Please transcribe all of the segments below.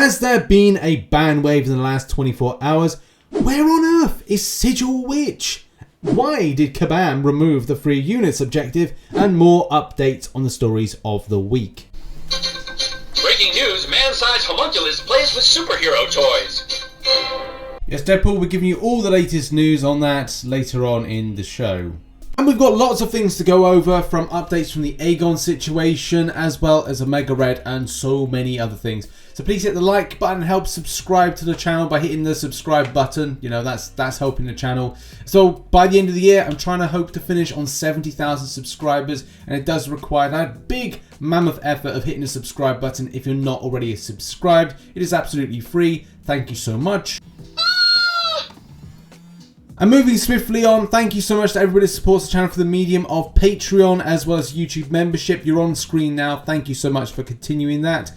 Has there been a ban wave in the last 24 hours? Where on earth is Sigil Witch? Why did Kabam remove the free units objective? And more updates on the stories of the week. Breaking news, man-sized homunculus plays with superhero toys. Yes, Deadpool, we're giving you all the latest news on that later on in the show. And we've got lots of things to go over, from updates from the Aegon situation, as well as Omega Red and so many other things. So please hit the like button, help subscribe to the channel by hitting the subscribe button. You know, that's helping the channel. So by the end of the year, I'm trying to hope to finish on 70,000 subscribers, and it does require that big mammoth effort of hitting the subscribe button if you're not already subscribed. It is absolutely free. Thank you so much. And moving swiftly on, thank you so much to everybody that supports the channel for the medium of Patreon as well as YouTube membership. You're on screen now. Thank you so much for continuing that.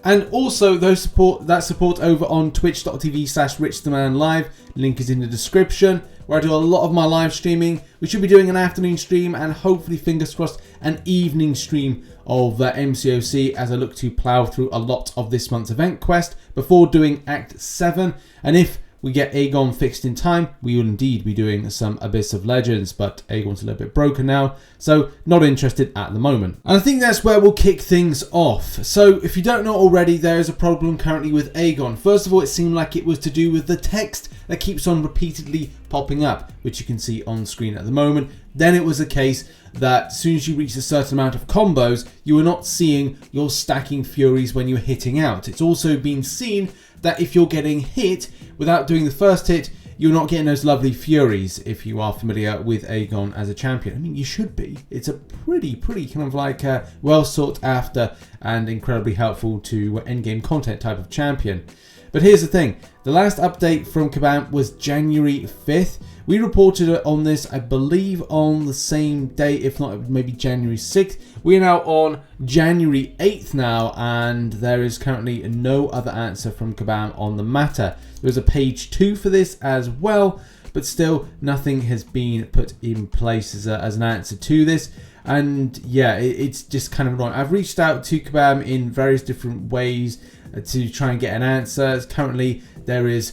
And also those support over on twitch.tv/RichTheMan live. Link is in the description, where I do a lot of my live streaming. We should be doing an afternoon stream and hopefully, fingers crossed, an evening stream of MCOC as I look to plough through a lot of this month's event quest before doing Act 7. And if we get Aegon fixed in time, we will indeed be doing some Abyss of Legends, but Aegon's a little bit broken now, so not interested at the moment. And I think that's where we'll kick things off. So if you don't know already, there is a problem currently with Aegon. First of all, it seemed like it was to do with the text that keeps on repeatedly popping up, which you can see on screen at the moment. Then it was a case that as soon as you reach a certain amount of combos, you are not seeing your stacking furies when you're hitting out. It's also been seen that if you're getting hit without doing the first hit, you're not getting those lovely furies if you are familiar with Aegon as a champion. I mean, you should be. It's a pretty kind of like well sought after and incredibly helpful to endgame content type of champion. But here's the thing. The last update from Kabam was January 5th. We reported on this, I believe, on the same day, if not maybe January 6th. We're now on January 8th now, and there is currently no other answer from Kabam on the matter. There's a page 2 for this as well, but still nothing has been put in place as an answer to this. And yeah, it's just kind of annoying. I've reached out to Kabam in various different ways to try and get an answer. Currently, there is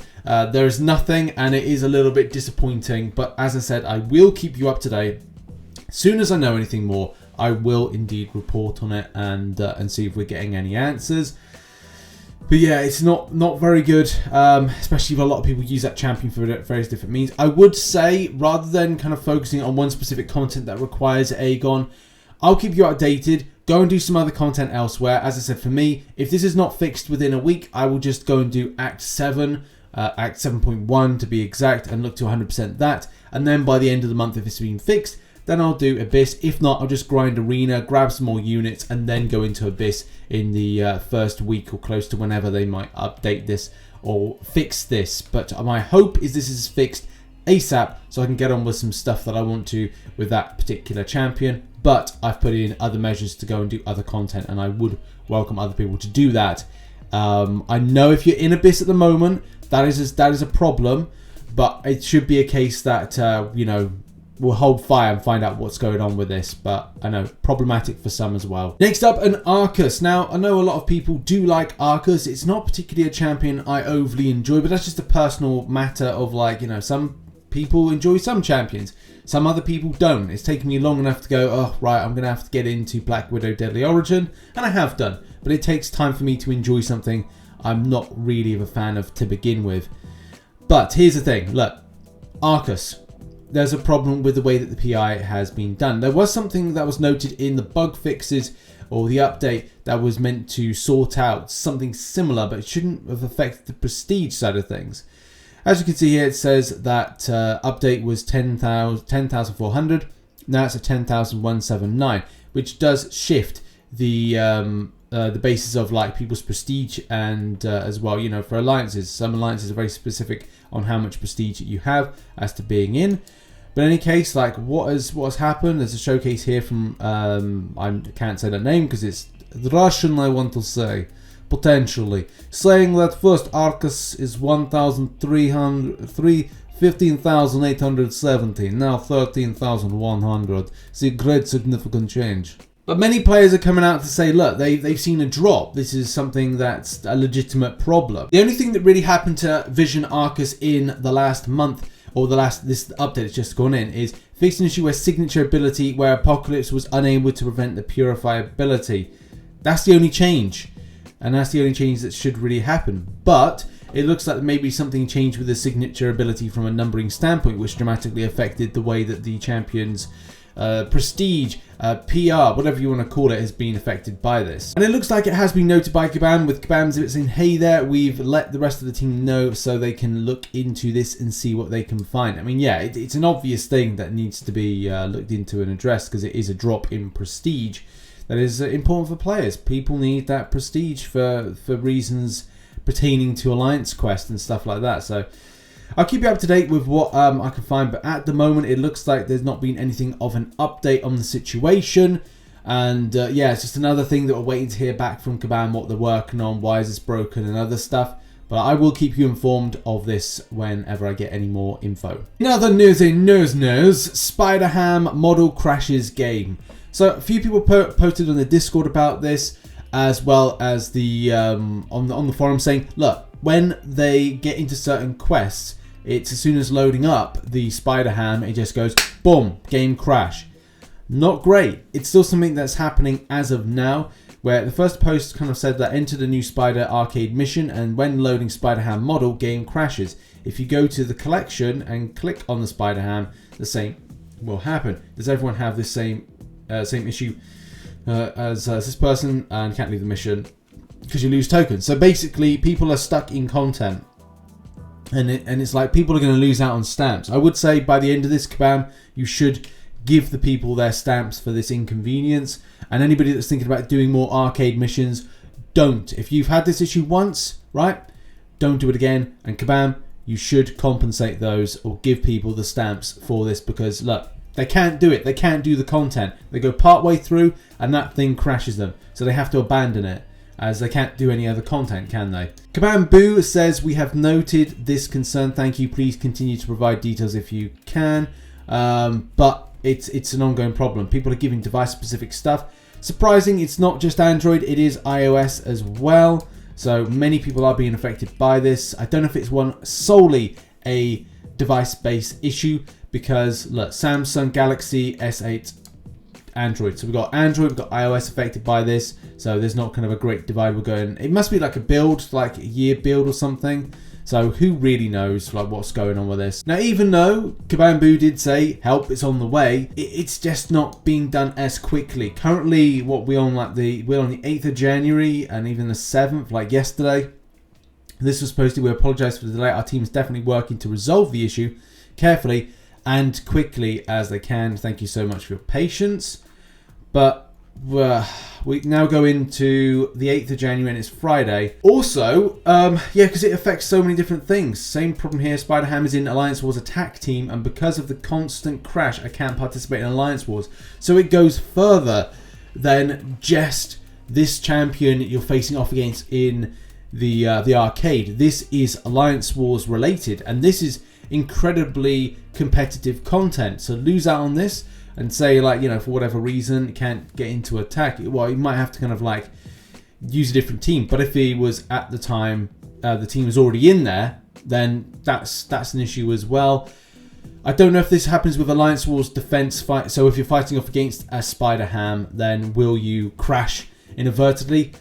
nothing, and it is a little bit disappointing. But as I said, I will keep you up to date. As soon as I know anything more, I will indeed report on it and see if we're getting any answers. But yeah, it's not very good, especially if a lot of people use that champion for various different means. I would say, rather than kind of focusing on one specific content that requires Aegon, I'll keep you updated. Go and do some other content elsewhere. As I said, for me, if this is not fixed within a week, I will just go and do Act 7, Act 7.1 to be exact, and look to 100% that. And then by the end of the month, if it's been fixed, then I'll do Abyss. If not, I'll just grind Arena, grab some more units, and then go into Abyss in the first week or close to whenever they might update this or fix this. But my hope is this is fixed ASAP so I can get on with some stuff that I want to with that particular champion. But I've put in other measures to go and do other content, and I would welcome other people to do that. I know if you're in Abyss at the moment, that is a problem, but it should be a case that you know, we'll hold fire and find out what's going on with this. But I know, problematic for some as well. Next up, an Aarkus. Now, I know a lot of people do like Aarkus. It's not particularly a champion I overly enjoy, but that's just a personal matter of, like, you know, some people enjoy some champions. Some other people don't. It's taken me long enough to go, oh, right, I'm going to have to get into Black Widow Deadly Origin. And I have done. But it takes time for me to enjoy something I'm not really a fan of to begin with. But here's the thing. Look, Aarkus. There's a problem with the way that the PI has been done. There was something that was noted in the bug fixes or the update that was meant to sort out something similar, but it shouldn't have affected the prestige side of things. As you can see here, it says that update was 10,400. Now it's at 10,179, which does shift the basis of, like, people's prestige and as well, you know, for alliances. Some alliances are very specific on how much prestige you have as to being in. But in any case, like, what has happened? There's a showcase here from I can't say that name because it's the Russian, I want to say. Potentially saying that first Aarkus is 15,870, now 13,100. See, great significant change. But many players are coming out to say, look, they've seen a drop. This is something that's a legitimate problem. The only thing that really happened to Vision Aarkus in the last month, or this update that's just gone in, is fixed an issue where signature ability, where Apocalypse was unable to prevent the Purify ability. That's the only change. And that's the only change that should really happen. But it looks like maybe something changed with the signature ability from a numbering standpoint, which dramatically affected the way that the champion's prestige, PR, whatever you want to call it, has been affected by this. And it looks like it has been noted by Kabam, with Kabam saying, hey there, we've let the rest of the team know so they can look into this and see what they can find. I mean, yeah, it's an obvious thing that needs to be looked into and addressed, because it is a drop in prestige that is important for players. People need that prestige for reasons pertaining to Alliance Quest and stuff like that. So I'll keep you up to date with what I can find, but at the moment it looks like there's not been anything of an update on the situation. And yeah, it's just another thing that we're waiting to hear back from Kabam, what they're working on, why is this broken, and other stuff. But I will keep you informed of this whenever I get any more info. In other news, Spider-Ham model crashes game. So a few people posted on the Discord about this, as well as the on the forum, saying, look, when they get into certain quests, it's as soon as loading up the Spider-Ham, it just goes, boom, game crash. Not great. It's still something that's happening as of now, where the first post kind of said that enter the new Spider arcade mission, and when loading Spider-Ham model, game crashes. If you go to the collection and click on the Spider-Ham, the same will happen. Does everyone have this same issue as this person, and can't leave the mission because you lose tokens? So basically, people are stuck in content, and it's like people are going to lose out on stamps. I would say by the end of this, Kabam, you should give the people their stamps for this inconvenience. And anybody that's thinking about doing more arcade missions, don't. If you've had this issue once, right, don't do it again. And Kabam, you should compensate those or give people the stamps for this, because look, they can't do it. They can't do the content. They go part way through and that thing crashes them. So they have to abandon it, as they can't do any other content, can they? Kabam Boo says, we have noted this concern. Thank you. Please continue to provide details if you can. But it's an ongoing problem. People are giving device-specific stuff. Surprising, it's not just Android. It is iOS as well. So many people are being affected by this. I don't know if it's solely a device-based issue, because look, Samsung Galaxy S8, Android. So we've got Android, we've got iOS affected by this. So there's not kind of a great divide. We're going, it must be like a build, like a year build or something. So who really knows like what's going on with this? Now, even though Kabambu did say help, it's on the way, it's just not being done as quickly. Currently, what we're on the 8th of January and even the 7th, like yesterday. This was supposed to, we apologize for the delay. Our team is definitely working to resolve the issue carefully and quickly as they can. Thank you so much for your patience. But we now go into the 8th of January and it's Friday. Also, yeah, because it affects so many different things. Same problem here. Spider-Ham is in Alliance Wars attack team, and because of the constant crash, I can't participate in Alliance Wars. So it goes further than just this champion you're facing off against in the arcade. This is Alliance Wars related, and this is incredibly competitive content. So lose out on this and say, like, you know, for whatever reason can't get into attack, well, you might have to kind of like use a different team. But if he was at the time the team was already in there, then that's an issue as well. I don't know if this happens with Alliance Wars defense fight. So if you're fighting off against a Spider-Ham, then will you crash inadvertently?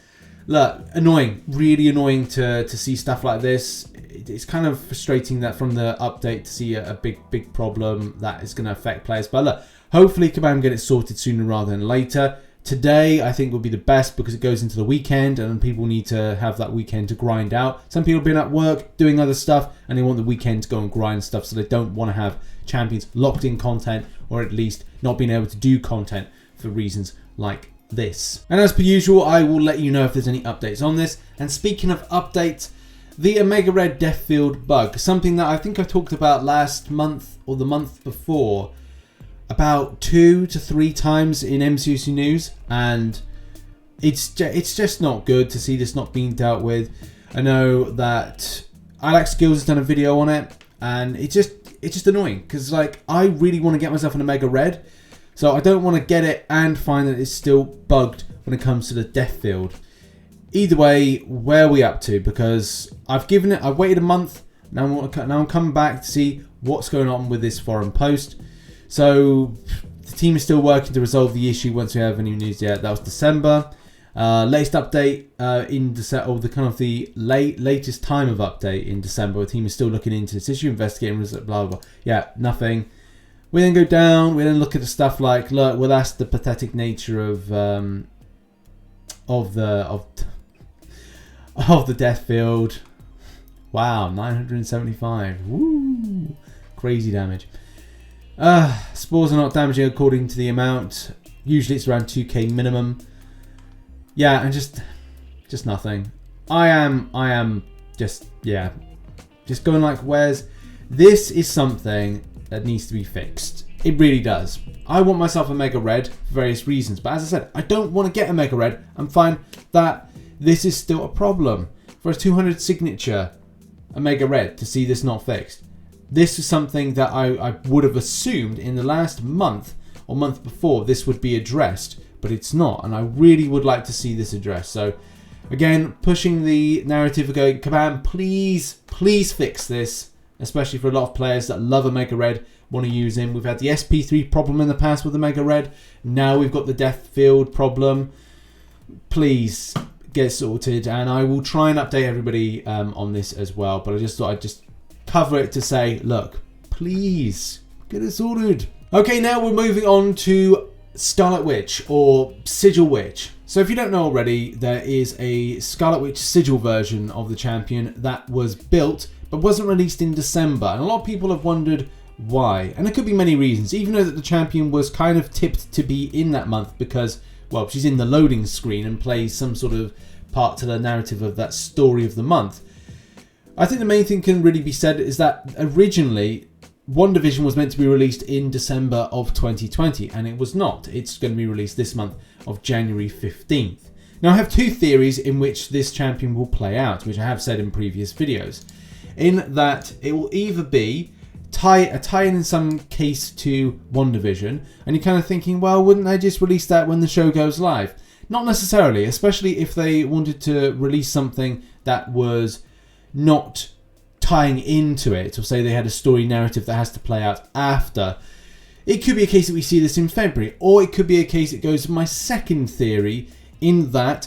Look, annoying, really annoying to see stuff like this. It's kind of frustrating that from the update to see a big problem that is going to affect players. But look, hopefully Kabam get it sorted sooner rather than later. Today, I think, will be the best because it goes into the weekend and people need to have that weekend to grind out. Some people have been at work doing other stuff and they want the weekend to go and grind stuff, so they don't want to have champions locked in content, or at least not being able to do content for reasons like this. And as per usual, I will let you know if there's any updates on this. And speaking of updates, the Omega Red Death Field bug, something that I think I talked about last month or the month before, about 2 to 3 times in MCOC news, and it's just not good to see this not being dealt with. I know that Alex Skills has done a video on it, and it's just annoying because, like, I really want to get myself an Omega Red, So I don't want to get it and find that it's still bugged when it comes to the death field. Either way, where are we up to? Because I've waited a month. Now I'm coming back to see what's going on with this forum post. So the team is still working to resolve the issue once we have any news yet. That was December. Latest update in December, or the latest time of update in December. The team is still looking into this issue, investigating, blah blah blah. Yeah, nothing. We then go down. We then look at the stuff like, look, well, that's the pathetic nature of the death field. Wow, 975. Woo, crazy damage. Spores are not damaging according to the amount. Usually it's around 2k minimum. Yeah, and just nothing. I am just going like, where's this? Is something that needs to be fixed. It really does. I want myself a Mega Red for various reasons, but as I said, I don't want to get a Mega Red and find that this is still a problem. For a 200 signature, a Mega Red, to see this not fixed. This is something that I would have assumed in the last month or month before this would be addressed, but it's not, and I really would like to see this addressed. So again, pushing the narrative of going, Kabam, please fix this, especially for a lot of players that love a Mega Red, want to use him. We've had the SP3 problem in the past with the Mega Red. Now we've got the Death Field problem. Please get sorted, and I will try and update everybody on this as well, but I just thought I'd just cover it to say, look, please get it sorted. Okay, now we're moving on to Scarlet Witch, or Sigil Witch. So if you don't know already, there is a Scarlet Witch Sigil version of the champion that was built but wasn't released in December, and a lot of people have wondered why, and there could be many reasons, even though that the champion was kind of tipped to be in that month because, well, she's in the loading screen and plays some sort of part to the narrative of that story of the month. I think the main thing can really be said is that originally WandaVision was meant to be released in December of 2020, and it was not. It's going to be released this month of January 15th. Now I have two theories in which this champion will play out, which I have said in previous videos, in that it will either be a tie-in some case to WandaVision, and you're kind of thinking, well, wouldn't they just release that when the show goes live? Not necessarily, especially if they wanted to release something that was not tying into it, or say they had a story narrative that has to play out after. It could be a case that we see this in February, or it could be a case that goes to my second theory, in that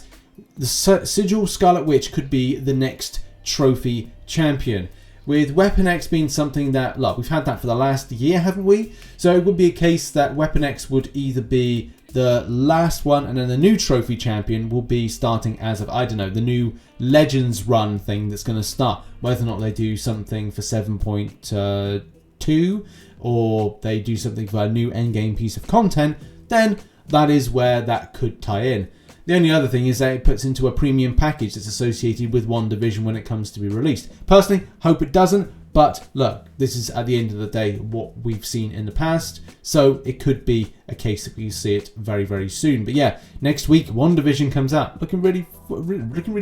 the Sigil Scarlet Witch could be the next trophy champion. With Weapon X being something that, look, we've had that for the last year, haven't we? So it would be a case that Weapon X would either be the last one, and then the new trophy champion will be starting as of, I don't know, the new Legends run thing that's going to start. Whether or not they do something for 7.2 or they do something for a new endgame piece of content, then that is where that could tie in. The only other thing is that it puts into a premium package that's associated with WandaVision when it comes to be released. Personally, hope it doesn't, but look, this is at the end of the day what we've seen in the past, so it could be a case that we see it very, very soon. But yeah, next week WandaVision comes out. Looking really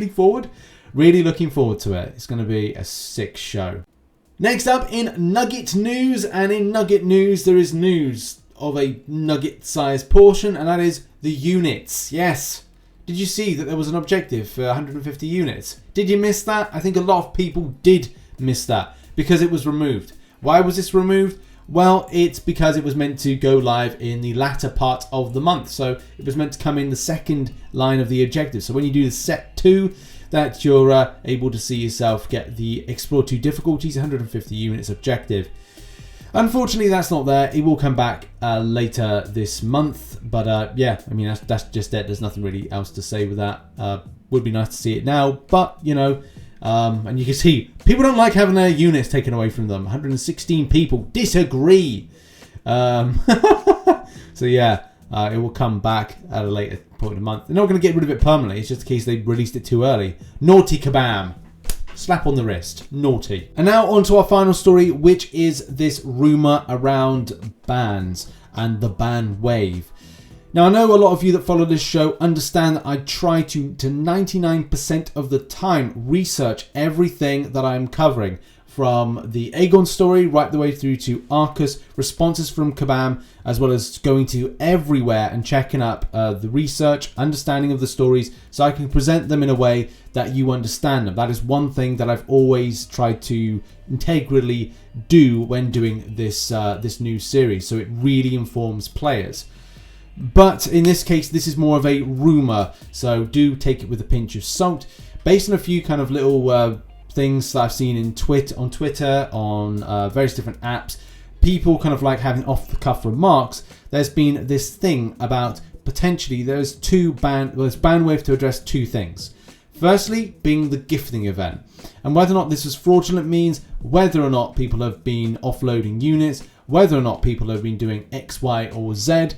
forward. Really looking forward to it. It's going to be a sick show. Next up in Nugget News, and in Nugget News there is news of a nugget-sized portion, and that is the units. Yes. Did you see that there was an objective for 150 units? Did you miss that? I think a lot of people did miss that because it was removed. Why was this removed? Well, it's because it was meant to go live in the latter part of the month. So it was meant to come in the second line of the objective. So when you do the set 2, that you're able to see yourself get the Explore 2 difficulties, 150 units objective. Unfortunately, that's not there. It will come back later this month. But yeah, I mean, that's just it. There's nothing really else to say with that. Would be nice to see it now. But, you know, and you can see, people don't like having their units taken away from them. 116 people disagree. So yeah, it will come back at a later point in the month. They're not going to get rid of it permanently. It's just a case they released it too early. Naughty Kabam. Slap on the wrist. Naughty. And now on to our final story, which is this rumour around bans and the ban wave. Now, I know a lot of you that follow this show understand that I try to 99% of the time research everything that I'm covering from the Aegon story right the way through to Aarkus, responses from Kabam, as well as going to everywhere and checking up the research, understanding of the stories, so I can present them in a way that you understand them. That is one thing that I've always tried to integrally do when doing this this new series, so it really informs players. But in this case, this is more of a rumour, so do take it with a pinch of salt. Based on a few kind of little things that I've seen on Twitter, on various different apps, people kind of like having off-the-cuff remarks. There's been this thing about potentially there's Bandwave to address two things. Firstly, being the gifting event, and whether or not this is fraudulent means, whether or not people have been offloading units, whether or not people have been doing X, Y, or Z.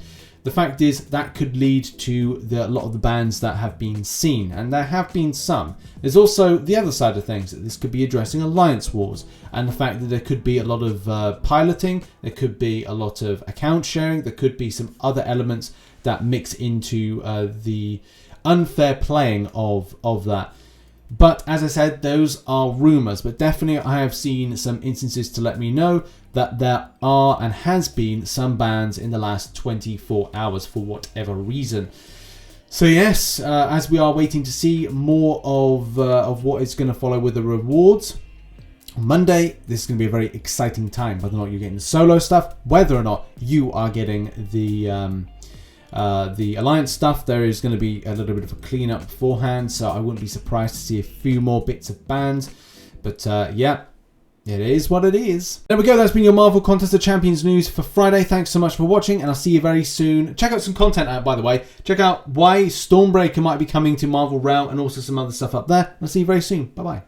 The fact is that could lead to a lot of the bans that have been seen, and there have been some. There's also the other side of things, that this could be addressing alliance wars, and the fact that there could be a lot of piloting, there could be a lot of account sharing, there could be some other elements that mix into the unfair playing of that. But as I said, those are rumours, but definitely I have seen some instances to let me know that there are and has been some bans in the last 24 hours for whatever reason. So yes, as we are waiting to see more of what is going to follow with the rewards, on Monday, this is going to be a very exciting time, whether or not you're getting the solo stuff, whether or not you are getting the alliance stuff. There is going to be a little bit of a cleanup beforehand, so I wouldn't be surprised to see a few more bits of bans. But yeah, it is what it is. There we go, that's been your Marvel Contest of Champions news for Friday. Thanks so much for watching, and I'll see you very soon. Check out some content out, by the way. Check out why Stormbreaker might be coming to Marvel Realm, and also some other stuff up there. I'll see you very soon. Bye bye.